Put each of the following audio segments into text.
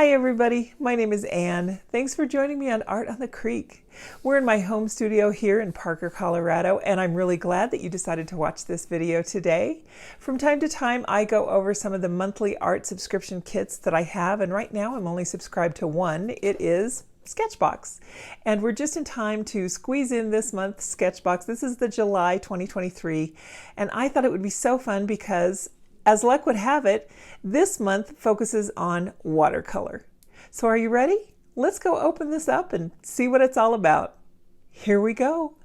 Hi everybody, my name is Anne. Thanks for joining me on Art on the Creek. We're in my home studio here in Parker, Colorado, and I'm really glad that you decided to watch this video today. From time to time, I go over some of the monthly art subscription kits that I have, and right now I'm only subscribed to one. It is Sketchbox. And we're just in time to squeeze in this month's Sketchbox. This is the July 2023, and I thought it would be so fun because as luck would have it, this month focuses on watercolor. So are you ready? Let's go open this up and see what it's all about. Here we go.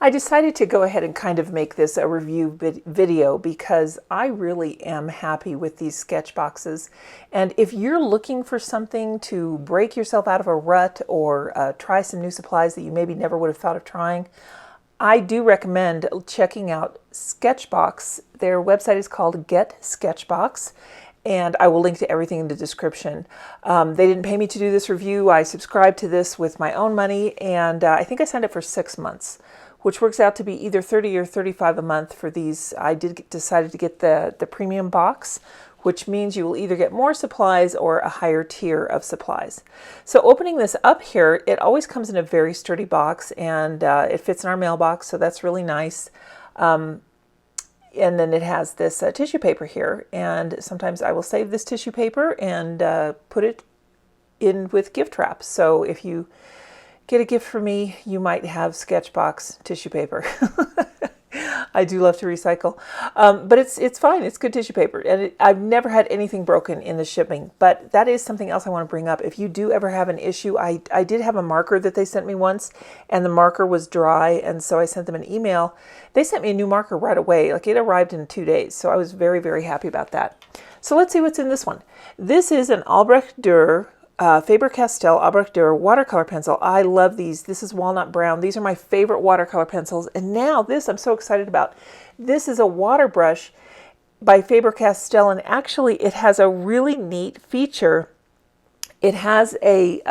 I decided to go ahead and kind of make this a review video because I really am happy with these sketch boxes. And if you're looking for something to break yourself out of a rut or try some new supplies that you maybe never would have thought of trying, I do recommend checking out Sketchbox. Their website is called Get Sketchbox, and I will link to everything in the description. They didn't pay me to do this review. I subscribed to this with my own money, and I think I signed up for 6 months, which works out to be either $30 or $35 a month for these. I decided to get the premium box, which means you will either get more supplies or a higher tier of supplies. So opening this up here, it always comes in a very sturdy box, and it fits in our mailbox, so that's really nice. And then it has this tissue paper here, and sometimes I will save this tissue paper and put it in with gift wrap. So if you get a gift for me, you might have Sketchbox tissue paper. I do love to recycle, but it's fine. It's good tissue paper, and I've never had anything broken in the shipping. But that is something else I want to bring up. If you do ever have an issue, I did have a marker that they sent me once, and the marker was dry, and so I sent them an email. They sent me a new marker right away. Like, it arrived in 2 days, so I was very, very happy about that. So let's see what's in this one. This is an Albrecht Dürer Faber-Castell Albrecht Dürer watercolor pencil. I love these. This is walnut brown. These are my favorite watercolor pencils. And now this I'm so excited about. This is a water brush by Faber-Castell, and actually it has a really neat feature. It has a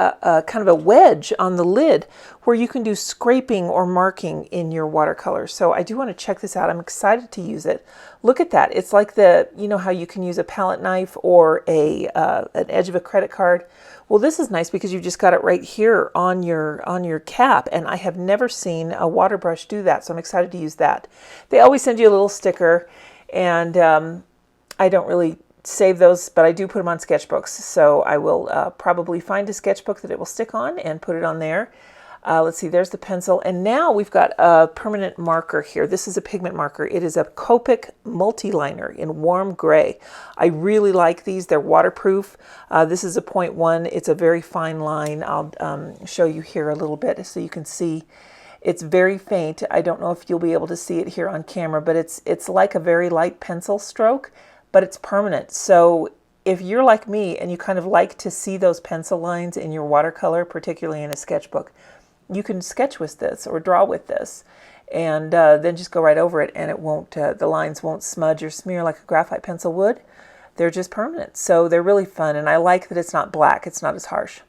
kind of a wedge on the lid where you can do scraping or marking in your watercolor. So I do want to check this out. I'm excited to use it. Look at that. It's like you know how you can use a palette knife or an edge of a credit card. Well, this is nice because you've just got it right here on your cap, and I have never seen a water brush do that, so I'm excited to use that. They always send you a little sticker, and I don't really save those, but I do put them on sketchbooks, so I will probably find a sketchbook that it will stick on and put it on there. Let's see, there's the pencil, and now we've got a permanent marker here. This is a pigment marker. It is a Copic multi-liner in warm gray. I really like these. They're waterproof. This is a 0.1. It's a very fine line. I'll show you here a little bit so you can see. It's very faint. I don't know if you'll be able to see it here on camera, but it's like a very light pencil stroke, but it's permanent. So if you're like me and you kind of like to see those pencil lines in your watercolor, particularly in a sketchbook, you can sketch with this or draw with this, and then just go right over it, and it won't. The lines won't smudge or smear like a graphite pencil would. They're just permanent, so they're really fun, and I like that it's not black. It's not as harsh.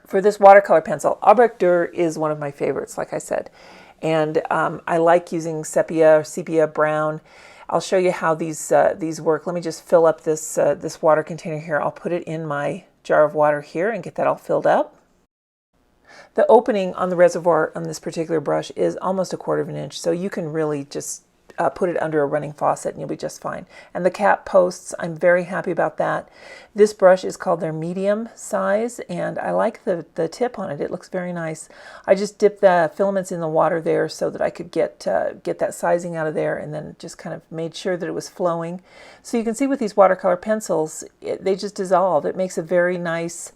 For this watercolor pencil, Albrecht Dürer is one of my favorites, like I said, and I like using sepia or sepia brown. I'll show you how these work. Let me just fill up this water container here. I'll put it in my jar of water here and get that all filled up. The opening on the reservoir on this particular brush is almost 1/4 of an inch, so you can really just put it under a running faucet and you'll be just fine. And the cap posts, I'm very happy about that. This brush is called their medium size, and I like the tip on it. It looks very nice. I just dipped the filaments in the water there so that I could get that sizing out of there, and then just kind of made sure that it was flowing. So you can see with these watercolor pencils, they just dissolve. It makes a very nice,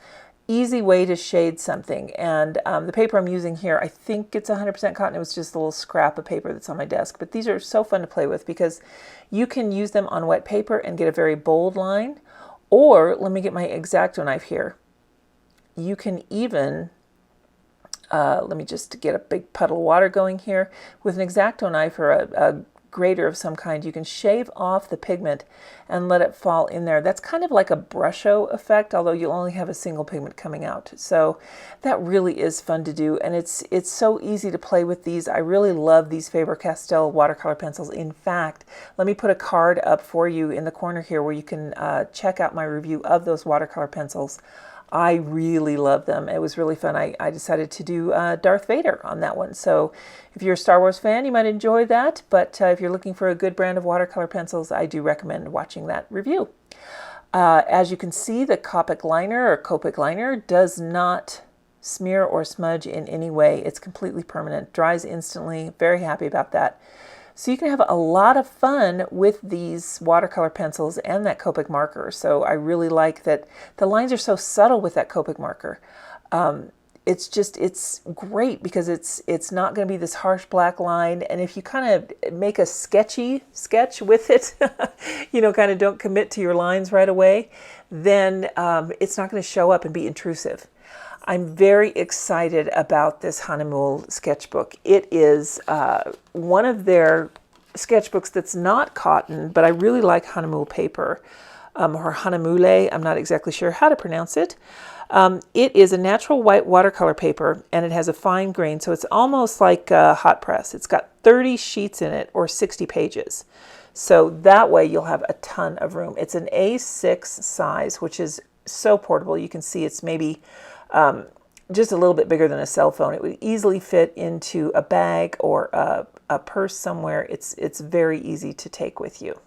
easy way to shade something. And the paper I'm using here, I think it's 100% cotton. It was just a little scrap of paper that's on my desk. But these are so fun to play with because you can use them on wet paper and get a very bold line. Or, let me get my X-Acto knife here. You can even, let me just get a big puddle of water going here. With an X-Acto knife or a grater of some kind, you can shave off the pigment and let it fall in there. That's kind of like a brusho effect, although you'll only have a single pigment coming out. So that really is fun to do, and it's so easy to play with these. I really love these Faber-Castell watercolor pencils. In fact, let me put a card up for you in the corner here where you can check out my review of those watercolor pencils. I really love them. It was really fun. I decided to do Darth Vader on that one. So if you're a Star Wars fan, you might enjoy that. But if you're looking for a good brand of watercolor pencils, I do recommend watching that review. As you can see, the Copic liner or Copic liner does not smear or smudge in any way. It's completely permanent, dries instantly. Very happy about that. So you can have a lot of fun with these watercolor pencils and that Copic marker. So I really like that the lines are so subtle with that Copic marker. It's great because it's not going to be this harsh black line. And if you kind of make a sketchy sketch with it, you know, kind of don't commit to your lines right away, then it's not going to show up and be intrusive. I'm very excited about this Hahnemuhle sketchbook. It is one of their sketchbooks that's not cotton, but I really like Hahnemuhle paper, or Hahnemuhle. I'm not exactly sure how to pronounce it. It is a natural white watercolor paper, and it has a fine grain, so it's almost like a hot press. It's got 30 sheets in it, or 60 pages. So that way you'll have a ton of room. It's an A6 size, which is so portable. You can see it's maybe just a little bit bigger than a cell phone. It would easily fit into a bag or a purse somewhere. It's very easy to take with you.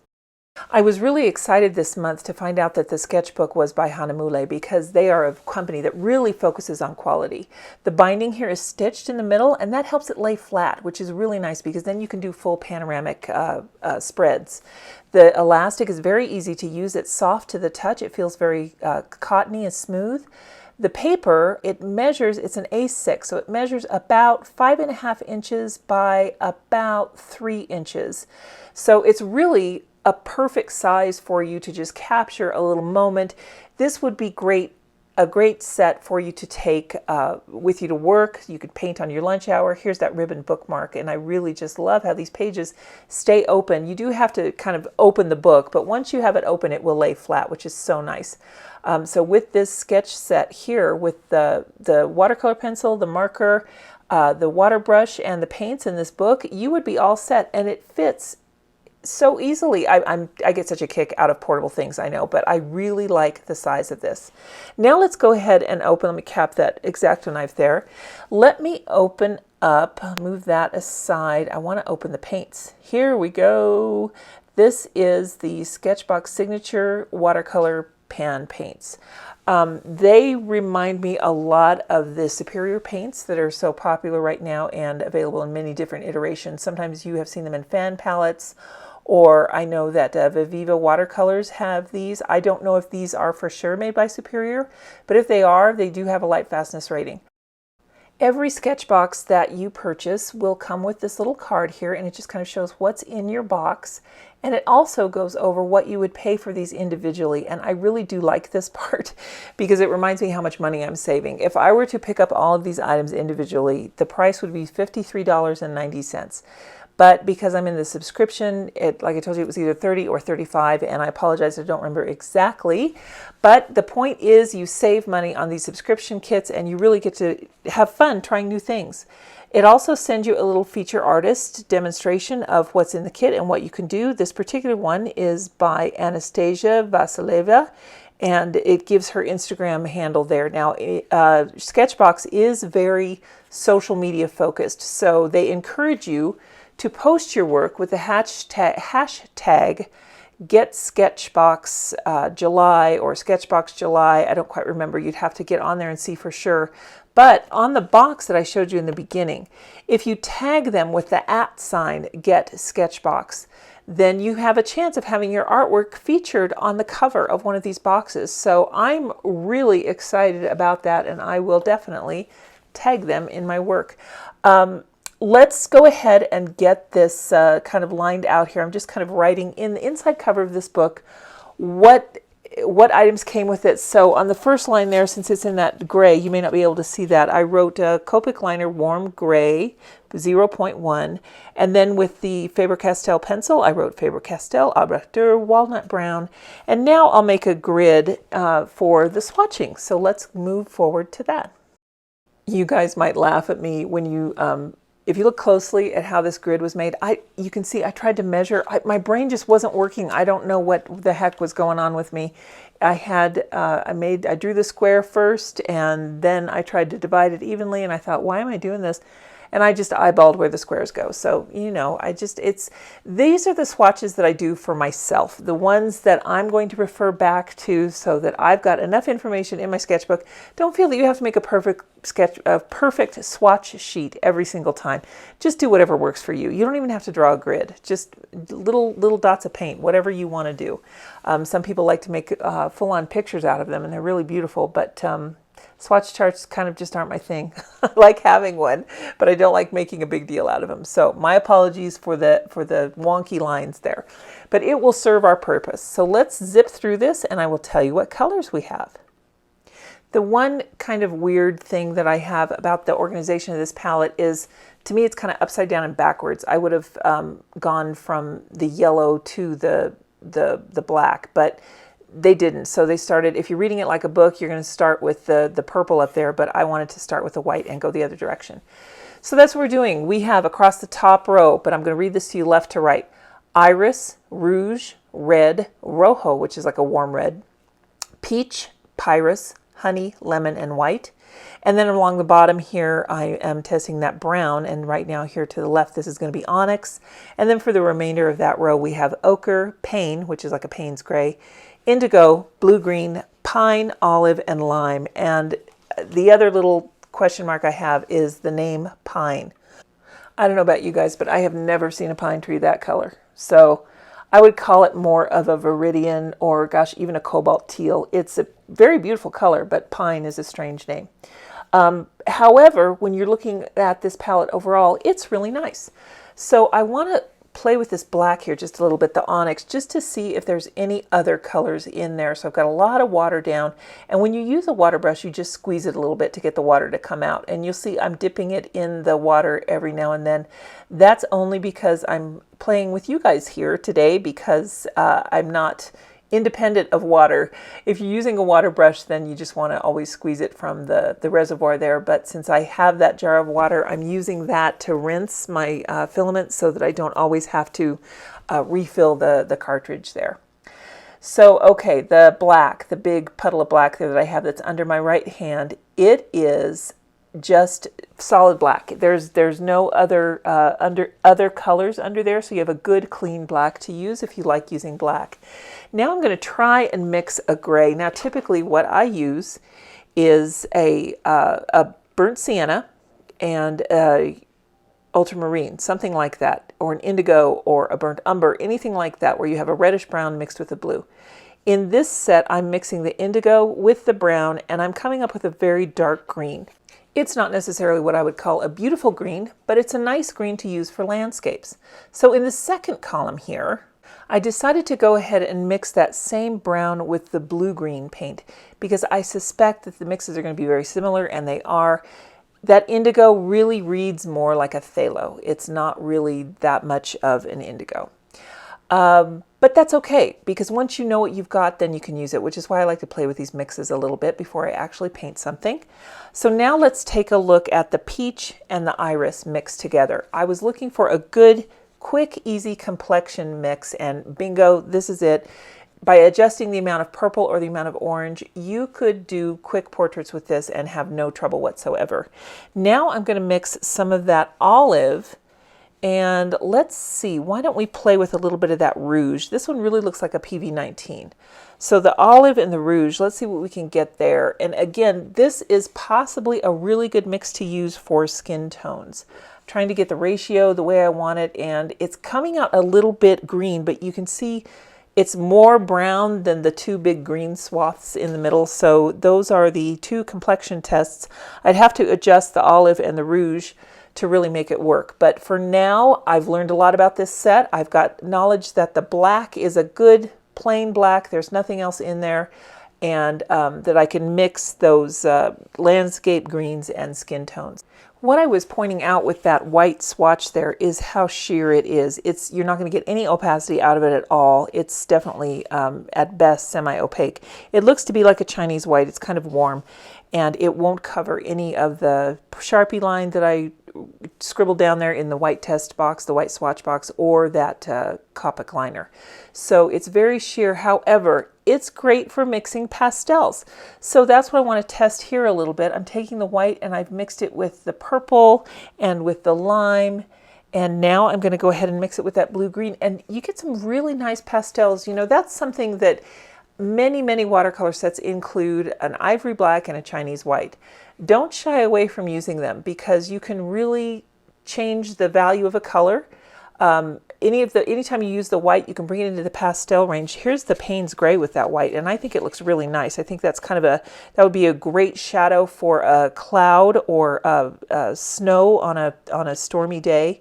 I was really excited this month to find out that the sketchbook was by Hahnemuhle because they are a company that really focuses on quality. The binding here is stitched in the middle, and that helps it lay flat, which is really nice because then you can do full panoramic spreads. The elastic is very easy to use. It's soft to the touch. It feels very cottony and smooth. The paper, it measures, it's an A6, so it measures about 5.5 inches by about 3 inches. So it's really a perfect size for you to just capture a little moment. This would be great, a great set for you to take with you to work. You could paint on your lunch hour. Here's that ribbon bookmark, and I really just love how these pages stay open. You do have to kind of open the book, but once you have it open, it will lay flat, which is so nice. So with this sketch set here, with the watercolor pencil, the marker, the water brush, and the paints in this book, you would be all set, and it fits so easily. I get such a kick out of portable things, I know, but I really like the size of this. Now let's go ahead and open. Let me cap that X-Acto knife there. Let me open up, move that aside. I want to open the paints. Here we go. This is the Sketchbox Signature Watercolor Pan paints. They remind me a lot of the Superior paints that are so popular right now and available in many different iterations. Sometimes you have seen them in fan palettes, or I know that Viviva watercolors have these. I don't know if these are for sure made by Superior, but if they are, they do have a light fastness rating. Every Sketchbox that you purchase will come with this little card here, and it just kind of shows what's in your box. And it also goes over what you would pay for these individually. And I really do like this part because it reminds me how much money I'm saving. If I were to pick up all of these items individually, the price would be $53.90. But because I'm in the subscription, like I told you, it was either 30 or 35, and I apologize, I don't remember exactly. But the point is you save money on these subscription kits, and you really get to have fun trying new things. It also sends you a little feature artist demonstration of what's in the kit and what you can do. This particular one is by Anastasia Vasileva, and it gives her Instagram handle there. Now, Sketchbox is very social media focused, so they encourage you to post your work with the hashtag Get Sketchbox July or Sketchbox July. I don't quite remember. You'd have to get on there and see for sure. But on the box that I showed you in the beginning, if you tag them with the @ Get Sketchbox, then you have a chance of having your artwork featured on the cover of one of these boxes. So I'm really excited about that, and I will definitely tag them in my work. Let's go ahead and get this kind of lined out here. I'm just kind of writing in the inside cover of this book what what items came with it. So on the first line there, since it's in that gray, you may not be able to see that. I wrote Copic liner warm gray 0.1, and then with the Faber-Castell pencil, I wrote Faber-Castell Arbiter walnut brown. And now I'll make a grid for the swatching. So let's move forward to that. You guys might laugh at me when you if you look closely at how this grid was made, you can see I tried to measure. My brain just wasn't working. I don't know what the heck was going on with me. I drew the square first, and then I tried to divide it evenly, and I thought, why am I doing this? And I just eyeballed where the squares go. So, you know, these are the swatches that I do for myself, the ones that I'm going to refer back to so that I've got enough information in my sketchbook. Don't feel that you have to make a perfect swatch sheet every single time. Just do whatever works for you. You don't even have to draw a grid, just little dots of paint, whatever you want to do. Some people like to make full-on pictures out of them, and they're really beautiful, but swatch charts kind of just aren't my thing. I like having one, but I don't like making a big deal out of them. So my apologies for the wonky lines there, but it will serve our purpose. So let's zip through this and I will tell you what colors we have. The one kind of weird thing that I have about the organization of this palette is, to me, it's kind of upside down and backwards. I would have gone from the yellow to the black, but they didn't. So they started, if you're reading it like a book, you're going to start with the purple up there, but I wanted to start with the white and go the other direction. So that's what we're doing. We have across the top row, but I'm going to read this to you left to right: iris, rouge, red, rojo, which is like a warm red, peach, pyrus, honey, lemon, and white. And then along the bottom here, I am testing that brown. And right now here to the left, this is going to be onyx. And then for the remainder of that row, we have ochre, pain, which is like a Payne's gray, indigo, blue-green, pine, olive, and lime. And the other little question mark I have is the name pine. I don't know about you guys, but I have never seen a pine tree that color. So I would call it more of a viridian, or gosh, even a cobalt teal. It's a very beautiful color, but pine is a strange name. However, when you're looking at this palette overall, it's really nice. So I want to play with this black here just a little bit, the onyx, just to see if there's any other colors in there. So I've got a lot of water down, and when you use a water brush, you just squeeze it a little bit to get the water to come out, and you'll see I'm dipping it in the water every now and then. That's only because I'm playing with you guys here today, because I'm not independent of water. If you're using a water brush, then you just want to always squeeze it from the reservoir there. But since I have that jar of water, I'm using that to rinse my filament so that I don't always have to refill the cartridge there. So, okay, the black, the big puddle of black there that I have that's under my right hand, it is just solid black. There's no other other colors under there, so you have a good clean black to use if you like using black. Now I'm going to try and mix a gray. Now typically what I use is a burnt sienna and a ultramarine, something like that, or an indigo or a burnt umber, anything like that where you have a reddish brown mixed with a blue. In this set, I'm mixing the indigo with the brown, and I'm coming up with a very dark green. It's not necessarily what I would call a beautiful green, but it's a nice green to use for landscapes. So in the second column here, I decided to go ahead and mix that same brown with the blue-green paint, because I suspect that the mixes are going to be very similar, and they are. That indigo really reads more like a phthalo. It's not really that much of an indigo. But that's okay, because once you know what you've got, then you can use it, which is why I like to play with these mixes a little bit before I actually paint something. So now let's take a look at the peach and the iris mixed together. I was looking for a good, quick, easy complexion mix, and bingo, this is it. By adjusting the amount of purple or the amount of orange, you could do quick portraits with this and have no trouble whatsoever. Now I'm going to mix some of that olive. And let's see, why don't we play with a little bit of that rouge? This one really looks like a PV19. So the olive and the rouge, let's see what we can get there. And again, this is possibly a really good mix to use for skin tones. I'm trying to get the ratio the way I want it, and it's coming out a little bit green, but you can see it's more brown than the two big green swaths in the middle. So those are the two complexion tests. I'd have to adjust the olive and the rouge to really make it work. But for now, I've learned a lot about this set. I've got knowledge that the black is a good plain black, there's nothing else in there, and that I can mix those landscape greens and skin tones. What I was pointing out with that white swatch there is how sheer it is. You're not going to get any opacity out of it at all. It's definitely, at best, semi-opaque. It looks to be like a Chinese white. It's kind of warm, and it won't cover any of the Sharpie line that I scribbled down there in the white test box, the white swatch box, or that Copic liner. So it's very sheer. However, it's great for mixing pastels. So that's what I want to test here a little bit. I'm taking the white and I've mixed it with the purple and with the lime. And now I'm going to go ahead and mix it with that blue-green. And you get some really nice pastels. You know, that's something that many watercolor sets include an ivory black and a Chinese white. Don't shy away from using them because you can really change the value of a color. Anytime you use the white, you can bring it into the pastel range. Here's the Payne's Gray with that white, and I think it looks really nice. I think that's that would be a great shadow for a cloud or snow on a stormy day.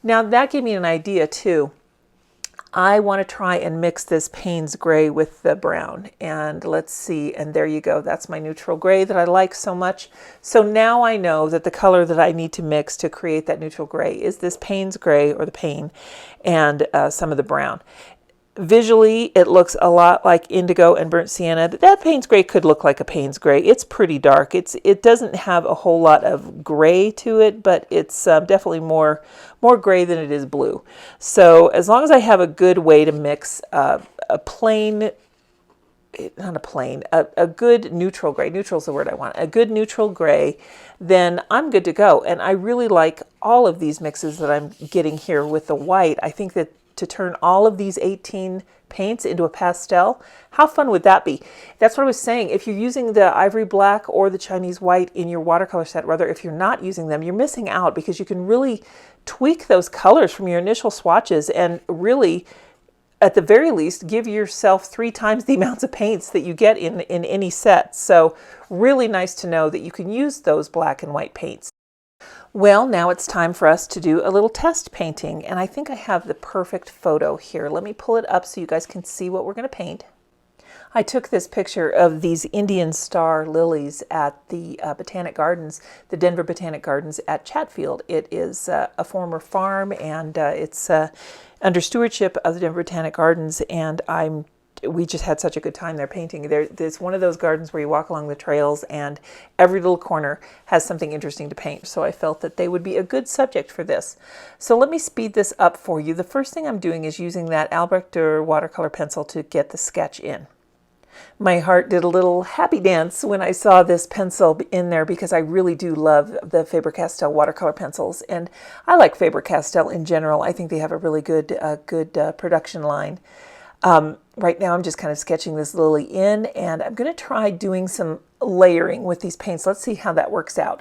Now that gave me an idea too. I want to try and mix this Payne's Gray with the brown, and let's see, and there you go. That's my neutral gray that I like so much. So now I know that the color that I need to mix to create that neutral gray is this Payne's Gray, or the Payne, and some of the brown. Visually, it looks a lot like indigo and burnt sienna. That Payne's Gray could look like a Payne's Gray. It's pretty dark. It doesn't have a whole lot of gray to it, but it's definitely more gray than it is blue. So as long as I have a good way to mix a good neutral gray, neutral is the word I want, a good neutral gray, then I'm good to go. And I really like all of these mixes that I'm getting here with the white. I think that to turn all of these 18 paints into a pastel, how fun would that be? That's what I was saying. If you're using the ivory black or the Chinese white in your watercolor set, rather, if you're not using them, you're missing out because you can really tweak those colors from your initial swatches and really, at the very least, give yourself 3 times the amounts of paints that you get in any set. So really nice to know that you can use those black and white paints. Well, now it's time for us to do a little test painting, and I think I have the perfect photo here. Let me pull it up so you guys can see what we're going to paint. I took this picture of these Indian star lilies at the Botanic Gardens, the Denver Botanic Gardens at Chatfield. It is a former farm, and it's under stewardship of the Denver Botanic Gardens, and we just had such a good time there painting. There's one of those gardens where you walk along the trails and every little corner has something interesting to paint. So I felt that they would be a good subject for this. So let me speed this up for you. The first thing I'm doing is using that Albrecht watercolor pencil to get the sketch in. My heart did a little happy dance when I saw this pencil in there because I really do love the Faber-Castell watercolor pencils. And I like Faber-Castell in general. I think they have a really good production line. Right now I'm just kind of sketching this lily in, and I'm going to try doing some layering with these paints. Let's see how that works out.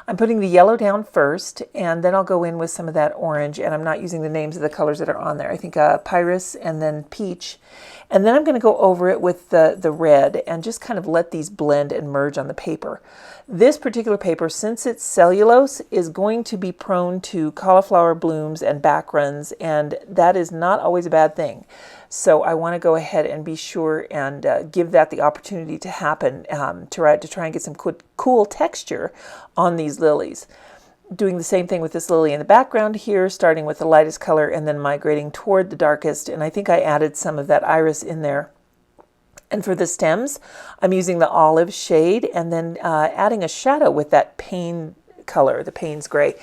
I'm putting the yellow down first, and then I'll go in with some of that orange, and I'm not using the names of the colors that are on there. I think Pyrus and then Peach. And then I'm going to go over it with the red and just kind of let these blend and merge on the paper. This particular paper, since it's cellulose, is going to be prone to cauliflower blooms and back runs, and that is not always a bad thing. So I want to go ahead and be sure and give that the opportunity to happen to try and get some cool texture on these lilies. Doing the same thing with this lily in the background here, starting with the lightest color and then migrating toward the darkest. And I think I added some of that iris in there. And for the stems, I'm using the olive shade and then adding a shadow with that Payne color, the Payne's Gray.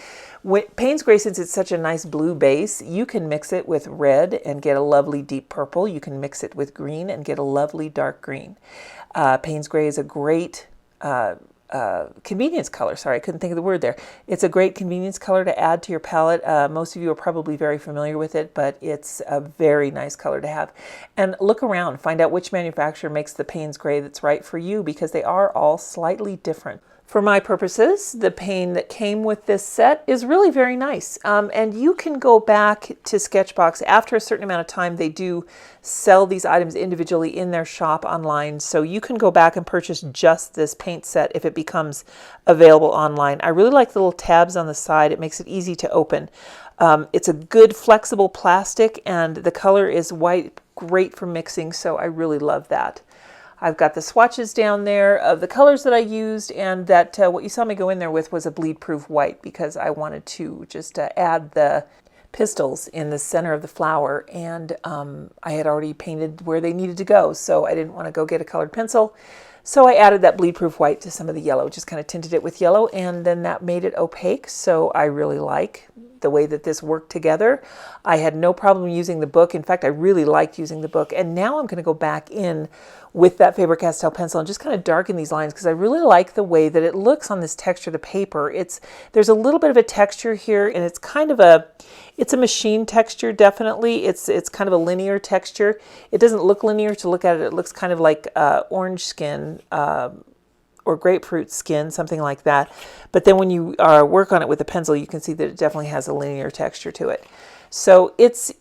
Payne's Gray, since it's such a nice blue base, you can mix it with red and get a lovely deep purple. You can mix it with green and get a lovely dark green. Payne's Gray is a great convenience color. Sorry, I couldn't think of the word there. It's a great convenience color to add to your palette. Most of you are probably very familiar with it, but it's a very nice color to have. And look around, find out which manufacturer makes the Payne's Gray that's right for you, because they are all slightly different. For my purposes, the pane that came with this set is really very nice. And you can go back to Sketchbox after a certain amount of time. They do sell these items individually in their shop online. So you can go back and purchase just this paint set if it becomes available online. I really like the little tabs on the side. It makes it easy to open. It's a good flexible plastic and the color is white, great for mixing. So I really love that. I've got the swatches down there of the colors that I used, and that what you saw me go in there with was a bleed-proof white because I wanted to just add the pistils in the center of the flower, and I had already painted where they needed to go, so I didn't want to go get a colored pencil. So I added that bleed-proof white to some of the yellow, just kind of tinted it with yellow, and then that made it opaque, so I really like the way that this worked together. I had no problem using the book. In fact, I really liked using the book, and now I'm going to go back in with that Faber-Castell pencil and just kind of darken these lines because I really like the way that it looks on this texture of the paper. There's a little bit of a texture here, and it's kind of it's a machine texture, definitely. It's kind of a linear texture. It doesn't look linear to look at it. It looks kind of like orange skin or grapefruit skin, something like that. But then when you work on it with a pencil, you can see that it definitely has a linear texture to it. So it's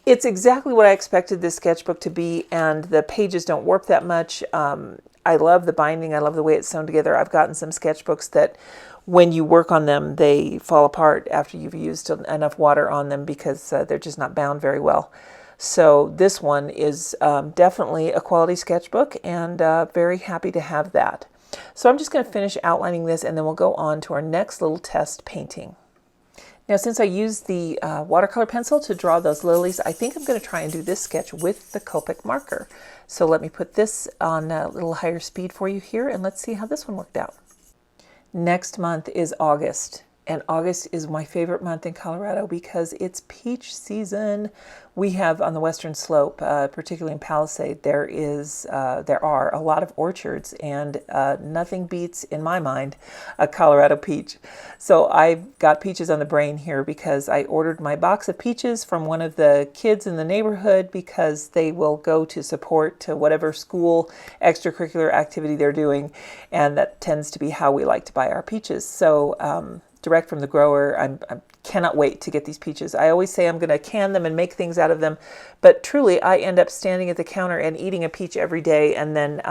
exactly what I expected this sketchbook to be, and the pages don't warp that much. I love the binding. I love the way it's sewn together. I've gotten some sketchbooks that when you work on them, they fall apart after you've used enough water on them because they're just not bound very well. So this one is definitely a quality sketchbook, and very happy to have that. So I'm just going to finish outlining this, and then we'll go on to our next little test painting. Now, since I used the watercolor pencil to draw those lilies, I think I'm going to try and do this sketch with the Copic marker. So let me put this on a little higher speed for you here, and let's see how this one worked out. Next month is August, and August is my favorite month in Colorado because it's peach season. We have on the western slope, particularly in Palisade, there are a lot of orchards, and nothing beats, in my mind, a Colorado peach. So I've got peaches on the brain here because I ordered my box of peaches from one of the kids in the neighborhood because they will go to support to whatever school extracurricular activity they're doing, and that tends to be how we like to buy our peaches. So direct from the grower. I cannot wait to get these peaches. I always say I'm going to can them and make things out of them, but truly I end up standing at the counter and eating a peach every day, and then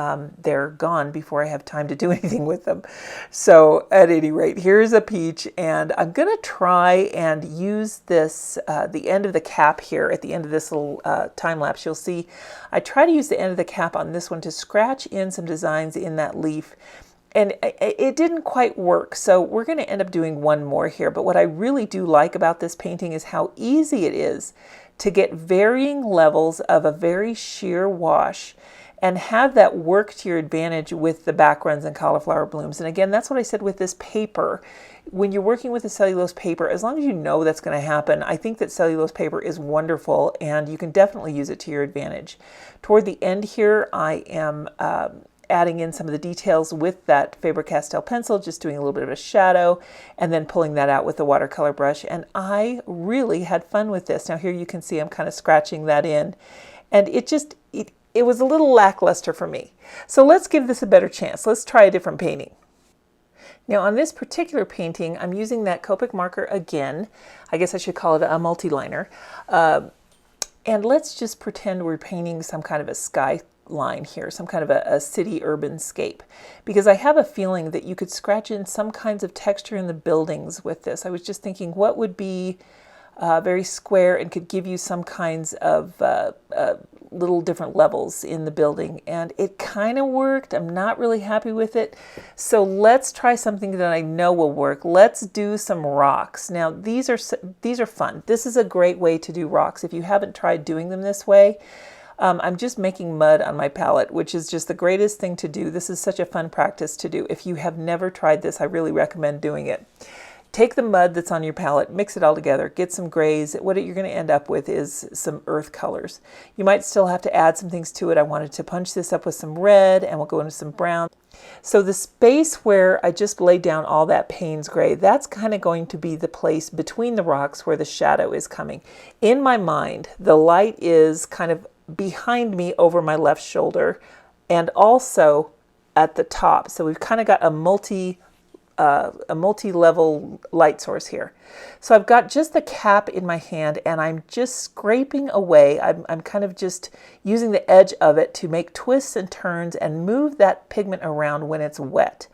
they're gone before I have time to do anything with them. So at any rate, here's a peach, and I'm going to try and use this, the end of the cap here at the end of this little time lapse. You'll see I try to use the end of the cap on this one to scratch in some designs in that leaf. And it didn't quite work, so we're going to end up doing one more here. But what I really do like about this painting is how easy it is to get varying levels of a very sheer wash and have that work to your advantage with the backgrounds and cauliflower blooms. And again, that's what I said with this paper. When you're working with a cellulose paper, as long as you know that's going to happen, I think that cellulose paper is wonderful, and you can definitely use it to your advantage. Toward the end here, I am adding in some of the details with that Faber-Castell pencil, just doing a little bit of a shadow, and then pulling that out with the watercolor brush. And I really had fun with this. Now here you can see I'm kind of scratching that in, and it was a little lackluster for me. So let's give this a better chance. Let's try a different painting. Now on this particular painting, I'm using that Copic marker again. I guess I should call it a multi-liner. And let's just pretend we're painting some kind of a sky line here, some kind of a city urban scape, because I have a feeling that you could scratch in some kinds of texture in the buildings with this. I was just thinking what would be very square and could give you some kinds of little different levels in the building, and it kind of worked. I'm not really happy with it, so let's try something that I know will work. Let's do some rocks. Now these are fun. This is a great way to do rocks if you haven't tried doing them this way. I'm just making mud on my palette, which is just the greatest thing to do. This is such a fun practice to do. If you have never tried this, I really recommend doing it. Take the mud that's on your palette, mix it all together, get some grays. What you're going to end up with is some earth colors. You might still have to add some things to it. I wanted to punch this up with some red, and we'll go into some brown. So the space where I just laid down all that Payne's gray, that's kind of going to be the place between the rocks where the shadow is coming. In my mind, the light is kind of behind me over my left shoulder, and also at the top. So we've kind of got a multi-level light source here. So I've got just the cap in my hand and I'm just scraping away. I'm kind of just using the edge of it to make twists and turns and move that pigment around when it's wet.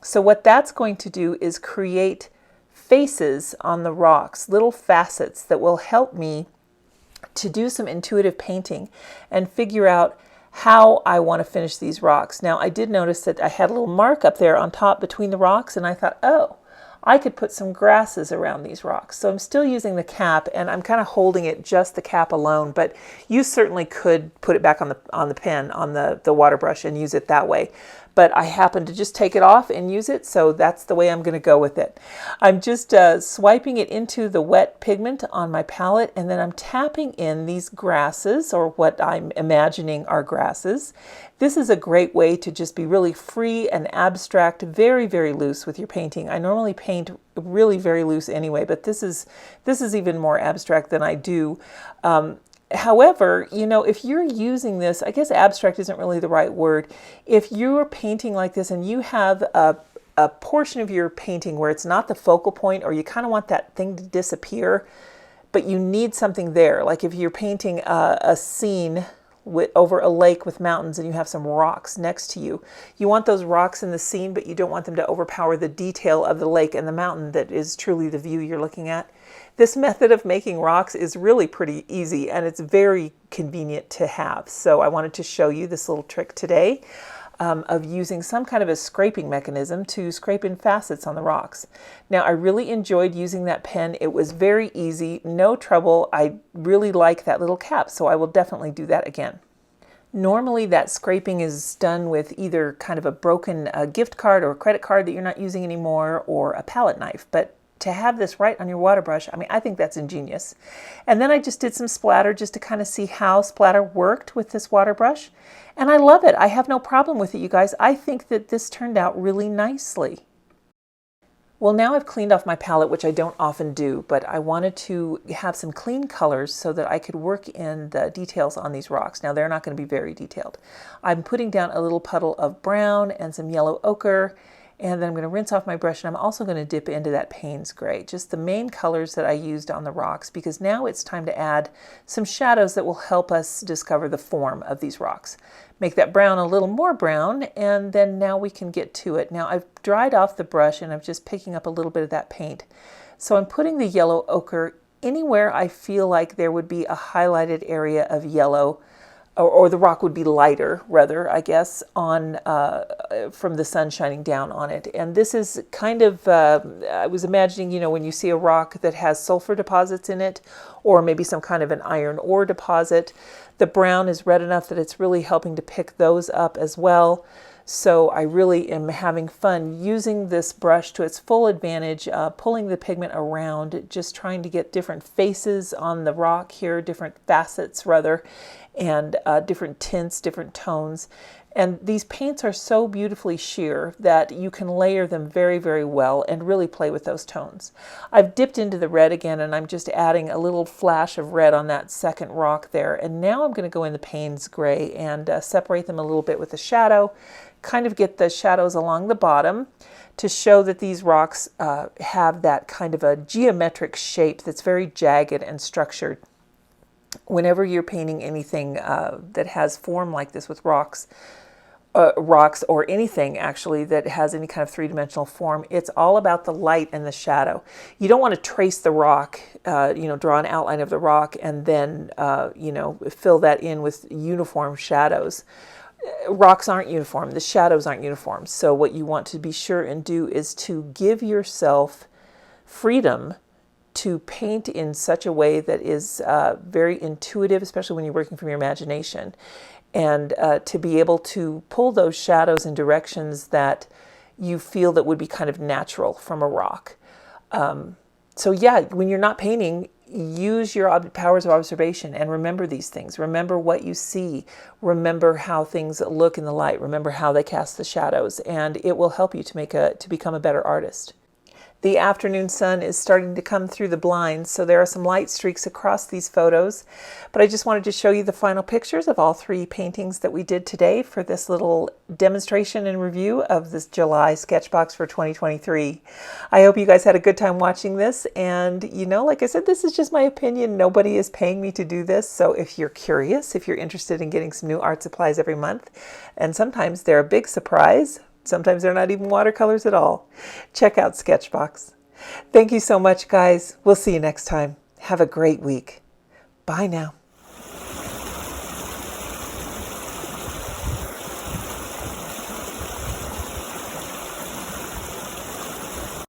So what that's going to do is create faces on the rocks, little facets that will help me to do some intuitive painting and figure out how I want to finish these rocks. Now, I did notice that I had a little mark up there on top between the rocks, and I thought, oh, I could put some grasses around these rocks. So I'm still using the cap, and I'm kind of holding it just the cap alone, but you certainly could put it back on the pen, on the water brush, and use it that way. But I happened to just take it off and use it, so that's the way I'm going to go with it. I'm just swiping it into the wet pigment on my palette, and then I'm tapping in these grasses, or what I'm imagining are grasses. This is a great way to just be really free and abstract, very, very loose with your painting. I normally paint really very loose anyway, but this is even more abstract than I do. However, you know, if you're using this, I guess abstract isn't really the right word. If you're painting like this and you have a portion of your painting where it's not the focal point, or you kind of want that thing to disappear, but you need something there. Like if you're painting a scene over a lake with mountains and you have some rocks next to you. You want those rocks in the scene, but you don't want them to overpower the detail of the lake and the mountain that is truly the view you're looking at. This method of making rocks is really pretty easy and it's very convenient to have. So I wanted to show you this little trick today of using some kind of a scraping mechanism to scrape in facets on the rocks. Now, I really enjoyed using that pen. It was very easy, no trouble. I really like that little cap, so I will definitely do that again. Normally that scraping is done with either kind of a broken gift card or a credit card that you're not using anymore, or a palette knife, but to have this right on your water brush, I mean, I think that's ingenious. And then I just did some splatter just to kind of see how splatter worked with this water brush. And I love it. I have no problem with it, you guys. I think that this turned out really nicely. Well, now I've cleaned off my palette, which I don't often do, but I wanted to have some clean colors so that I could work in the details on these rocks. Now, they're not going to be very detailed. I'm putting down a little puddle of brown and some yellow ochre, and then I'm going to rinse off my brush, and I'm also going to dip into that Payne's gray, just the main colors that I used on the rocks, because now it's time to add some shadows that will help us discover the form of these rocks. Make that brown a little more brown, and then now we can get to it. Now I've dried off the brush and I'm just picking up a little bit of that paint. So I'm putting the yellow ochre anywhere I feel like there would be a highlighted area of yellow, or the rock would be lighter, rather, I guess, on from the sun shining down on it. And this is kind of, I was imagining, you know, when you see a rock that has sulfur deposits in it, or maybe some kind of an iron ore deposit, the brown is red enough that it's really helping to pick those up as well. So I really am having fun using this brush to its full advantage, pulling the pigment around, just trying to get different faces on the rock here, different facets rather, and different tints, different tones. And these paints are so beautifully sheer that you can layer them very, very well and really play with those tones. I've dipped into the red again, and I'm just adding a little flash of red on that second rock there. And now I'm going to go in the Payne's gray and separate them a little bit with the shadow, kind of get the shadows along the bottom to show that these rocks have that kind of a geometric shape that's very jagged and structured. Whenever you're painting anything that has form like this with rocks or anything actually that has any kind of three-dimensional form, it's all about the light and the shadow. You don't want to trace the rock, draw an outline of the rock and then, fill that in with uniform shadows. Rocks aren't uniform, the shadows aren't uniform. So what you want to be sure and do is to give yourself freedom to paint in such a way that is very intuitive, especially when you're working from your imagination, and to be able to pull those shadows in directions that you feel that would be kind of natural from a rock. So yeah, when you're not painting, use your powers of observation and remember these things. Remember what you see. Remember how things look in the light. Remember how they cast the shadows, and it will help you to become a better artist. The afternoon sun is starting to come through the blinds, so there are some light streaks across these photos. But I just wanted to show you the final pictures of all 3 paintings that we did today for this little demonstration and review of this July Sketchbox for 2023. I hope you guys had a good time watching this, and like I said, this is just my opinion. Nobody is paying me to do this, so if you're curious, if you're interested in getting some new art supplies every month, and sometimes they're a big surprise, sometimes they're not even watercolors at all, check out Sketchbox. Thank you so much, guys. We'll see you next time. Have a great week. Bye now.